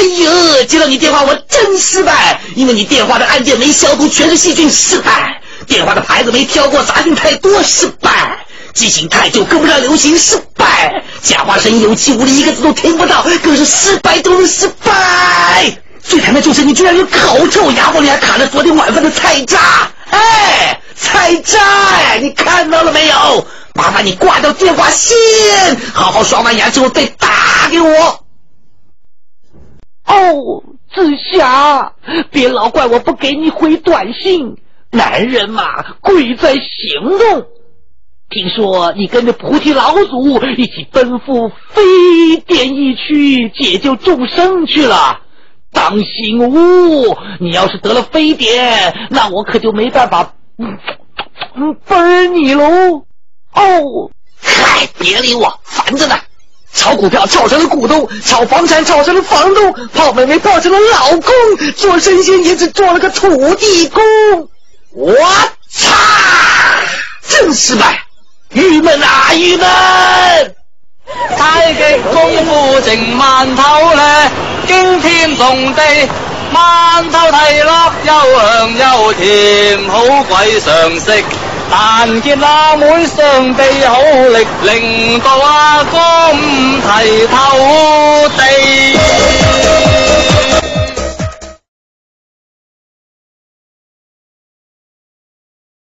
呦，接到你电话我真失败，因为你电话的按键没消毒，全是细菌，失败。电话的牌子没挑过，杂讯太多，失败。记性太久，跟不上流行，失败。讲话声音有气无力，一个字都听不到，更是失败中的失败。最惨的就是你居然有口臭，牙缝里还卡着昨天晚饭的菜渣。哎，菜渣哎，你看到了没有？麻烦你挂掉电话线，好好刷完牙之后再打给我。哦，子霞，别老怪我不给你回短信，男人嘛，贵在行动。听说你跟着菩提老祖一起奔赴非典疫区解救众生去了，当心你要是得了非典，那我可就没办法分你喽。哦，嗨，别理我，烦着呢。炒股票炒成了股东，炒房产炒成了房东，泡妹妹泡成了老公，做神仙也只做了个土地公。我操，真失败，郁闷啊郁闷。太極功夫成萬頭咧，驚天動地，饅頭睇落又香又甜，好鬼常食。但見阿妹雙臂好力，令到阿哥唔提頭地。